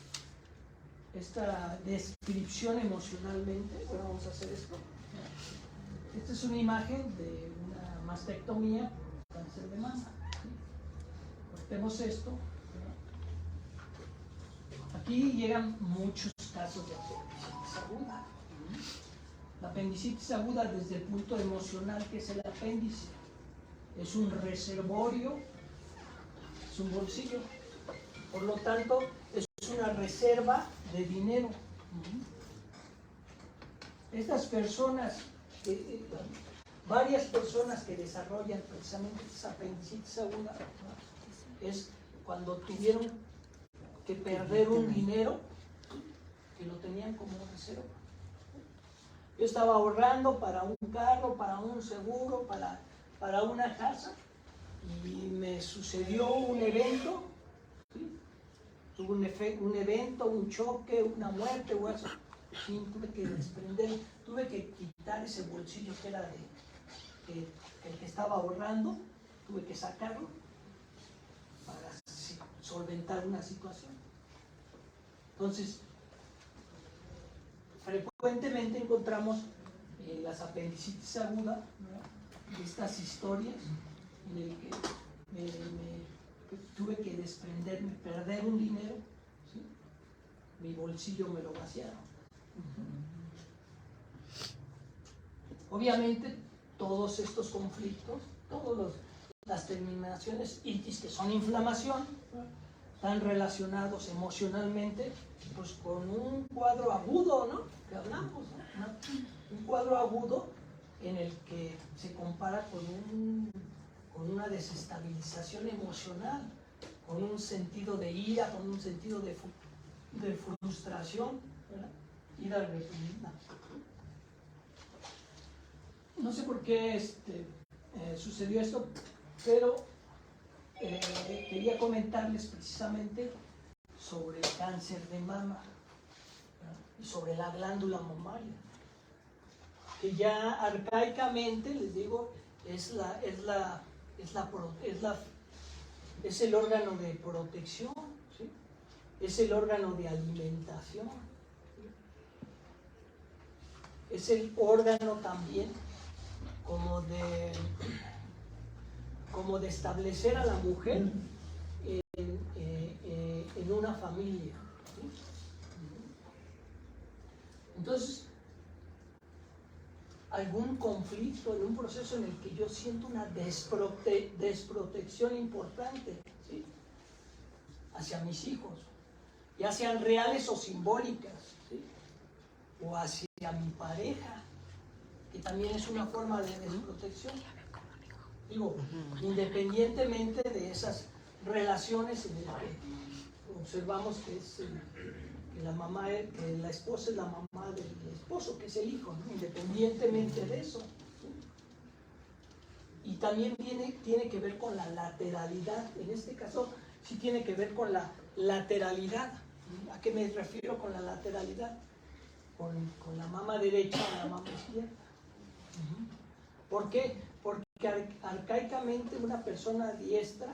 esta descripción emocionalmente, bueno, vamos a hacer esto. Esta es una imagen de una mastectomía por cáncer de mama. Cortemos esto. Aquí llegan muchos casos de apendicitis aguda. La apendicitis aguda desde el punto emocional, que es el apéndice, es un reservorio, es un bolsillo. Por lo tanto, es una reserva de dinero. Estas personas, varias personas que desarrollan precisamente esa apendicitis aguda, es cuando tuvieron que perder un dinero que lo tenían como reserva. Yo estaba ahorrando para un carro, para un seguro, para una casa, y me sucedió un evento, ¿sí? Tuve un evento, un choque, una muerte o eso. Sí, tuve que desprender, tuve que quitar ese bolsillo que era el que estaba ahorrando, tuve que sacarlo para solventar una situación. Entonces, frecuentemente encontramos las apendicitis agudas, ¿no? Estas historias en el que tuve que desprenderme, perder un dinero, ¿sí? Mi bolsillo me lo vaciaron. Obviamente, todos estos conflictos, todas las terminaciones itis que son inflamación, están relacionados emocionalmente pues con un cuadro agudo, ¿no? Que hablamos, ¿no? Un cuadro agudo en el que se compara con una desestabilización emocional, con un sentido de ira, con un sentido de frustración, ¿verdad? Ira reprimida. No sé por qué sucedió esto, pero quería comentarles precisamente sobre el cáncer de mama, ¿verdad? Y sobre la glándula mamaria, que ya arcaicamente, les digo, es el órgano de protección, ¿sí? Es el órgano de alimentación, ¿sí? Es el órgano también como de establecer a la mujer en una familia, ¿sí? Entonces, algún conflicto, en un proceso en el que yo siento una desprotección importante, ¿sí? Hacia mis hijos, ya sean reales o simbólicas, ¿sí? O hacia mi pareja, que también es una forma de desprotección. Digo, independientemente de esas relaciones en las que observamos que la esposa es la mamá del esposo, que es el hijo, ¿no? Independientemente de eso, ¿sí? Y también tiene que ver con la lateralidad. En este caso, sí tiene que ver con la lateralidad. ¿A qué me refiero con la lateralidad? Con la mama derecha o la mama izquierda. ¿Por qué? Porque arcaicamente una persona diestra,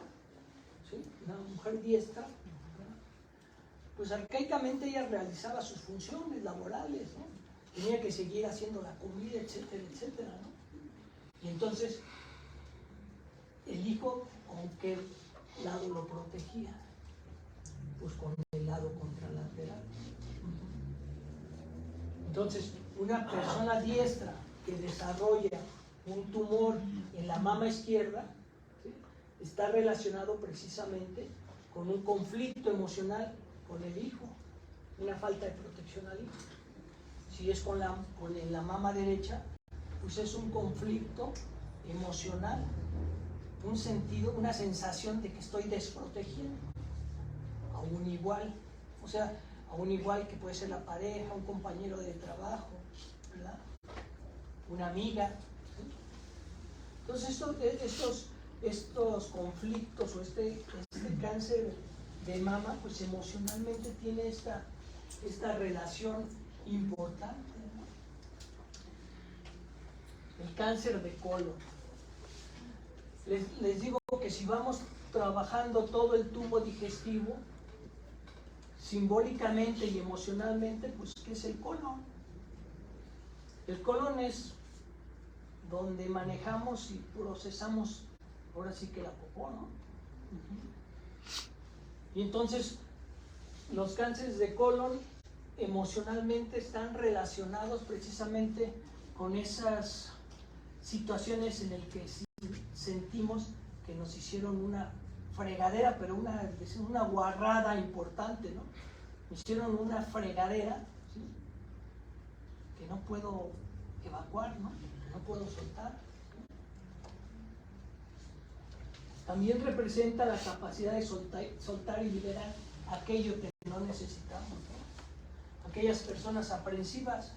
¿sí? Una mujer diestra, pues arcaicamente ella realizaba sus funciones laborales, ¿no? Tenía que seguir haciendo la comida, etcétera, etcétera, ¿no? Y entonces, el hijo, ¿con qué lado lo protegía? Pues con el pegado contra lateral. Entonces, una persona diestra que desarrolla un tumor en la mama izquierda, ¿sí?, está relacionado precisamente con un conflicto emocional con el hijo, una falta de protección al hijo. Si es en la mama derecha, pues es un conflicto emocional, un sentido, una sensación de que estoy desprotegido, aún igual, o sea, aún igual que puede ser la pareja, un compañero de trabajo, ¿verdad?, una amiga, ¿sí? Entonces estos conflictos o este cáncer de mama, pues emocionalmente tiene esta relación importante, ¿no? El cáncer de colon. Les digo que si vamos trabajando todo el tubo digestivo, simbólicamente y emocionalmente, pues ¿qué es el colon? El colon es donde manejamos y procesamos, ahora sí que la popó, ¿no? Y entonces los cánceres de colon emocionalmente están relacionados precisamente con esas situaciones en las que sentimos que nos hicieron una fregadera, pero una guarrada importante, ¿no? Me hicieron una fregadera, ¿sí?, que no puedo evacuar, ¿no? No puedo soltar, ¿sí? También representa la capacidad de soltar y liberar aquello que no necesitamos, ¿no? Aquellas personas aprensivas,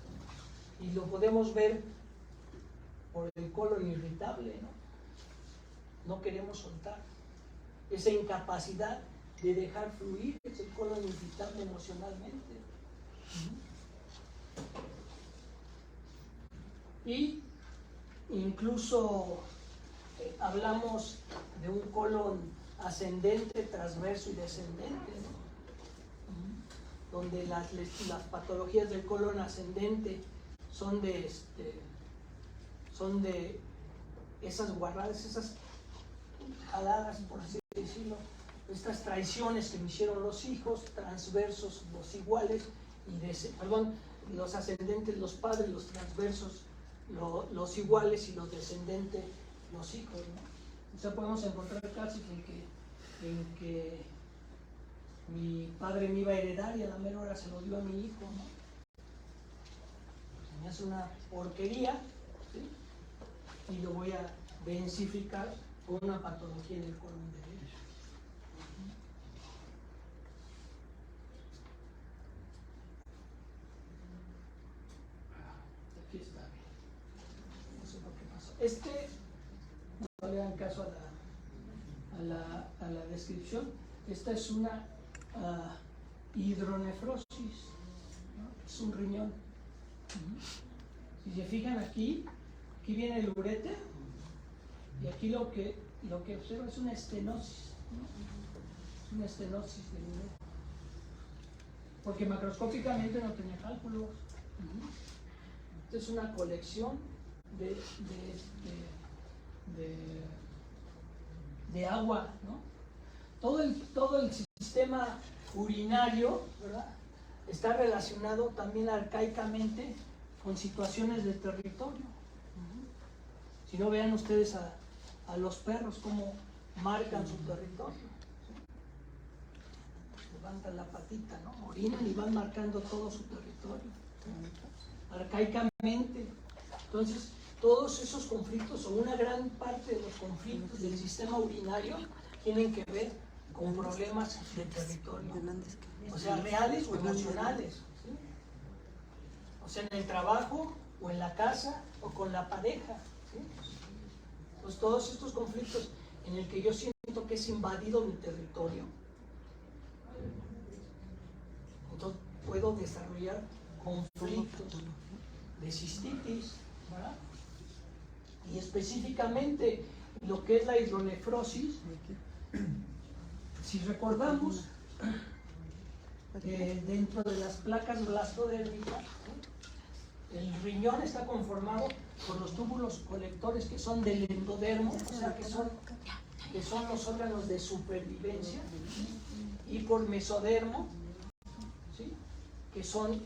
y lo podemos ver por el colon irritable, ¿no? No queremos soltar. Esa incapacidad de dejar fluir es el colon irritable emocionalmente. Y incluso hablamos de un colon ascendente, transverso y descendente, ¿no? Donde las patologías del colon ascendente son de esas guarradas, esas jaladas, por así decirlo, estas traiciones que me hicieron los hijos, transversos los iguales, los ascendentes los padres, los transversos los iguales y los descendentes los hijos, ¿no? O sea, podemos encontrar casos en que mi padre me iba a heredar y a la mera hora se lo dio a mi hijo, ¿no? Se me hace una porquería, ¿sí?, y lo voy a densificar con una patología del colon derecho. Aquí está. No sé por qué pasó. No le dan caso a la descripción. Esta es una hidronefrosis, ¿no? Es un riñón. Si se fijan aquí viene el uréter, y aquí lo que observa es una estenosis, ¿no? Es una estenosis del uréter, porque macroscópicamente no tenía cálculos. Esta es una colección de agua, ¿no? Todo el sistema urinario, ¿verdad?, está relacionado también arcaicamente con situaciones de territorio. Si no, vean ustedes a los perros cómo marcan su territorio, ¿sí? Levantan la patita, ¿no? Orinan y van marcando todo su territorio, ¿sí?, arcaicamente. Entonces, todos esos conflictos, o una gran parte de los conflictos del sistema urinario, tienen que ver con problemas de territorio, o sea, reales o emocionales, ¿sí? O sea, en el trabajo, o en la casa, o con la pareja, ¿sí? Pues todos estos conflictos en el que yo siento que es invadido mi territorio, entonces puedo desarrollar conflictos de cistitis, ¿verdad? Y específicamente lo que es la hidronefrosis, si recordamos, dentro de las placas blastodérmicas, el riñón está conformado por los túbulos colectores que son del endodermo, o sea, que son los órganos de supervivencia, y por mesodermo, que son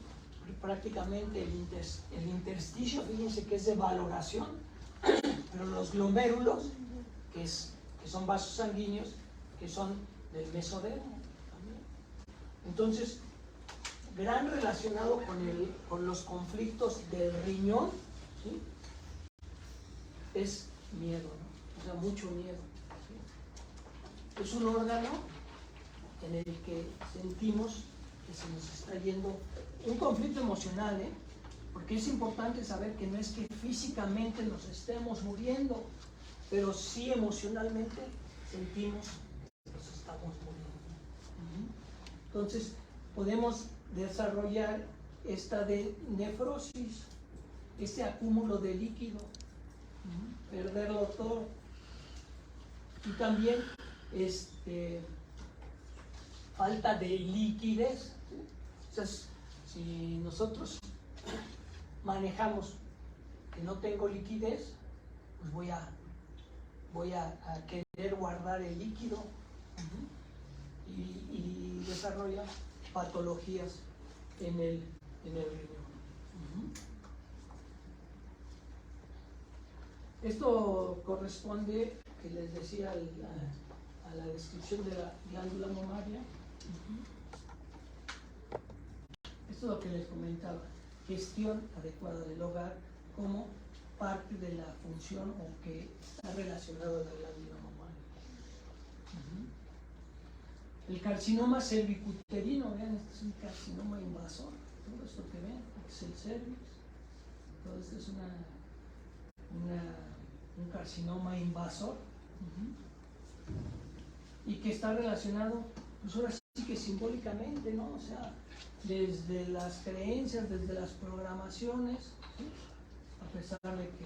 prácticamente el intersticio, fíjense que es de valoración, pero los glomérulos, que son vasos sanguíneos, que son del mesodermo también. Entonces, gran relacionado con los conflictos del riñón, ¿sí? Es miedo, ¿no? O sea, mucho miedo, ¿sí? Es un órgano en el que sentimos que se nos está yendo un conflicto emocional, ¿eh? Porque es importante saber que no es que físicamente nos estemos muriendo, pero sí emocionalmente sentimos que nos estamos muriendo. Entonces, podemos desarrollar esta de nefrosis, este acúmulo de líquido, perderlo todo. Y también falta de liquidez. O sea, si nosotros manejamos que no tengo liquidez, pues voy a querer guardar el líquido y desarrolla patologías en el riñón. Esto corresponde, que les decía, a la descripción de la glándula mamaria. Esto es lo que les comentaba, gestión adecuada del hogar como parte de la función o que está relacionado a la glándula mamaria. El carcinoma cervicuterino, vean, este es un carcinoma invasor. Todo esto que ven, es el cervix. Todo esto es un carcinoma invasor. Y que está relacionado, pues ahora sí que simbólicamente, ¿no? O sea, desde las creencias, desde las programaciones, ¿sí? A pesar de que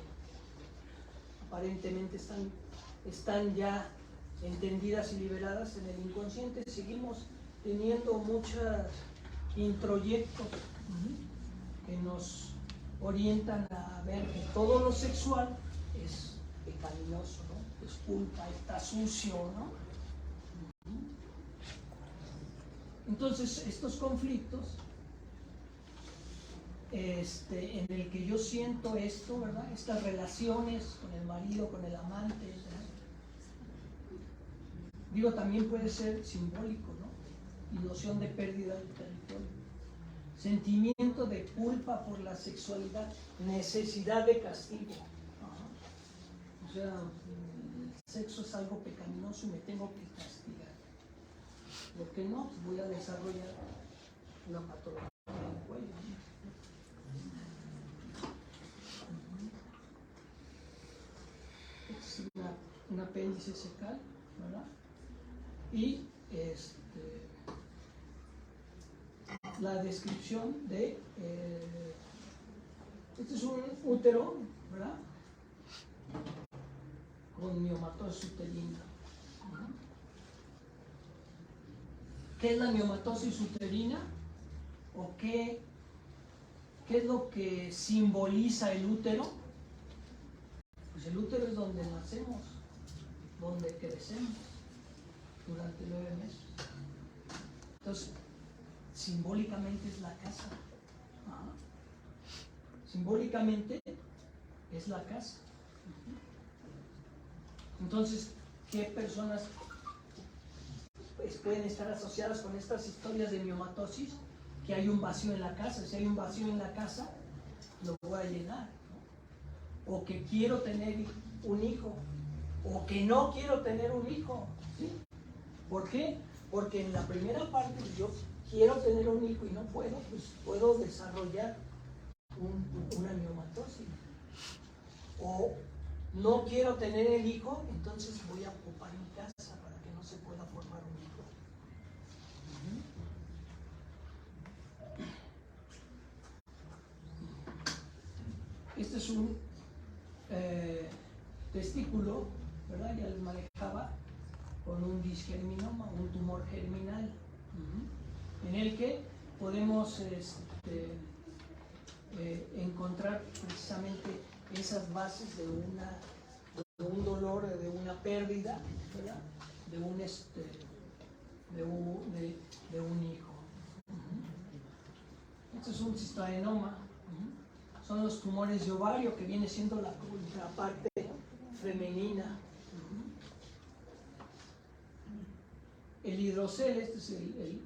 aparentemente están ya entendidas y liberadas en el inconsciente, seguimos teniendo muchos introyectos que nos orientan a ver que todo lo sexual es pecaminoso, ¿no? Es culpa, está sucio, ¿no? Entonces, estos conflictos, en el que yo siento esto, ¿verdad? Estas relaciones con el marido, con el amante, ¿verdad? Digo, también puede ser simbólico, ¿no? Ilusión de pérdida del territorio. Sentimiento de culpa por la sexualidad, necesidad de castigo. O sea, el sexo es algo pecaminoso y me tengo que castigar. Lo que no, voy a desarrollar una patología del cuello. Este es un apéndice secal, ¿verdad? Y la descripción de este es un útero, ¿verdad? Con miomatosis uterina. ¿Qué es la miomatosis uterina? ¿O qué es lo que simboliza el útero? Pues el útero es donde nacemos, donde crecemos durante 9 meses. Entonces, simbólicamente es la casa. Simbólicamente es la casa. Entonces, ¿qué personas pues pueden estar asociadas con estas historias de miomatosis? Que hay un vacío en la casa. Si hay un vacío en la casa, lo voy a llenar, ¿no? O que quiero tener un hijo, o que no quiero tener un hijo, ¿sí? ¿Por qué? Porque en la primera parte yo quiero tener un hijo y no puedo, pues puedo desarrollar una miomatosis. O no quiero tener el hijo, entonces voy a ocupar mi casa para que no se pueda formar un hijo. Este es un testículo, ¿verdad? Ya les manejaba con un disgerminoma, un tumor germinal, en el que podemos encontrar precisamente esas bases de un dolor, de una pérdida, ¿verdad? De un hijo. un cistoadenoma. Son los tumores de ovario, que viene siendo la parte femenina. El hidrocele, este es el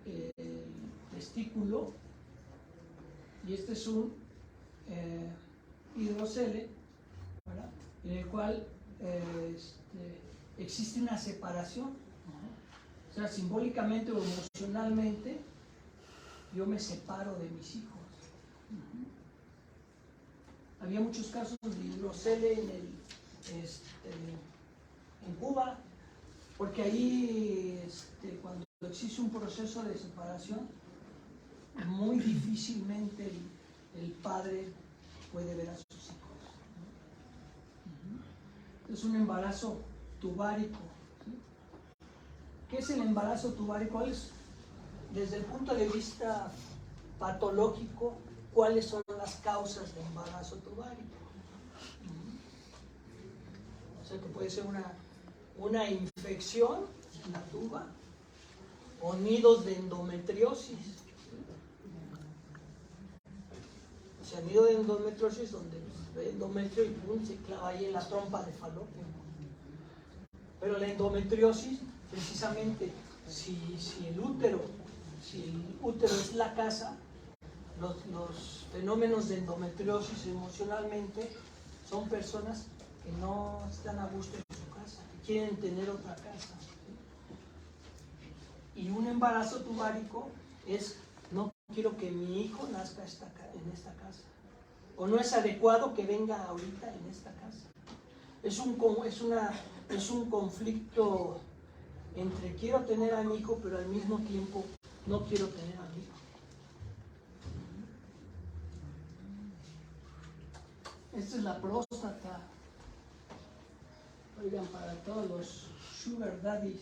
testículo, y este es un hidrocele, ¿verdad?, en el cual existe una separación. O sea, simbólicamente o emocionalmente, yo me separo de mis hijos. Había muchos casos de hidrocele en Cuba, porque ahí cuando existe un proceso de separación, muy difícilmente el padre puede ver a sus hijos. Es un embarazo tubárico. ¿Sí? ¿Qué es el embarazo tubárico? Desde el punto de vista patológico, ¿cuáles son las causas de embarazo tubárico? O sea, que puede ser una infección en la tuba o nidos de endometriosis. O sea, nido de endometriosis donde el endometrio y pum, se clava ahí en la trompa de falopio. Pero la endometriosis, precisamente, si el útero es la casa, los fenómenos de endometriosis emocionalmente son personas que no están a gusto en su casa, que quieren tener otra casa. Y un embarazo tubárico es: no quiero que mi hijo nazca en esta casa, o no es adecuado que venga ahorita en esta casa. Es un conflicto entre quiero tener a mi hijo, pero al mismo tiempo no quiero tener a mi hijo. Esta es la próstata. Oigan, para todos los sugar daddies.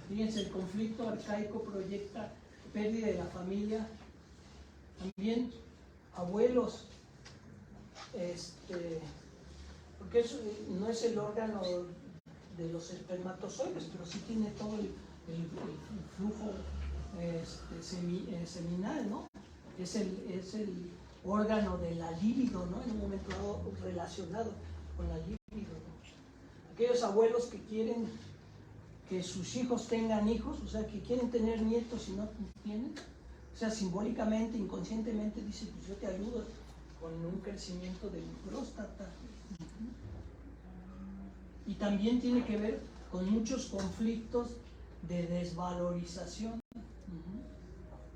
Fíjense, el conflicto arcaico proyecta pérdida de la familia. También abuelos, porque eso no es el órgano de los espermatozoides, pero sí tiene todo el flujo seminal, ¿no? Es el órgano de la libido, ¿no? En un momento dado relacionado con la libido, ¿no? Aquellos abuelos que quieren que sus hijos tengan hijos, o sea, que quieren tener nietos y no tienen, o sea, simbólicamente, inconscientemente dice: pues yo te ayudo con un crecimiento de mi próstata. Y también tiene que ver con muchos conflictos de desvalorización,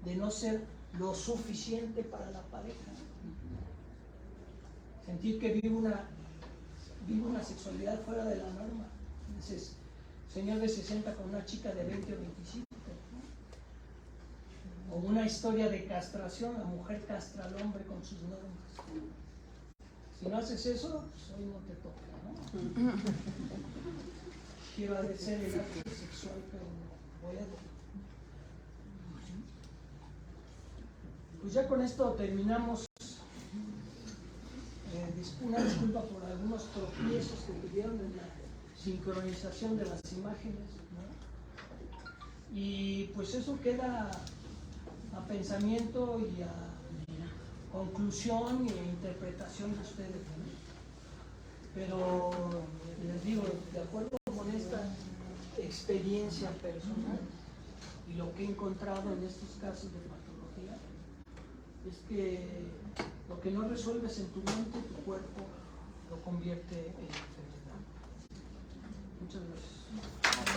de no ser lo suficiente para la pareja. Sentir que vive una sexualidad fuera de la norma. Entonces, señor de 60 con una chica de 20 o 25. O una historia de castración: la mujer castra al hombre con sus normas. Si no haces eso, pues hoy no te toca, ¿no? Quiero hacer el acto sexual, pero no puedo. Pues ya con esto terminamos. Una disculpa por algunos tropiezos que tuvieron en la sincronización de las imágenes, ¿no? Y pues eso queda a pensamiento y a conclusión y a interpretación de ustedes, ¿no? Pero les digo, de acuerdo con esta experiencia personal y lo que he encontrado en estos casos de patología, es que lo que no resuelves en tu mente, tu cuerpo lo convierte en enfermedad. Muchas gracias.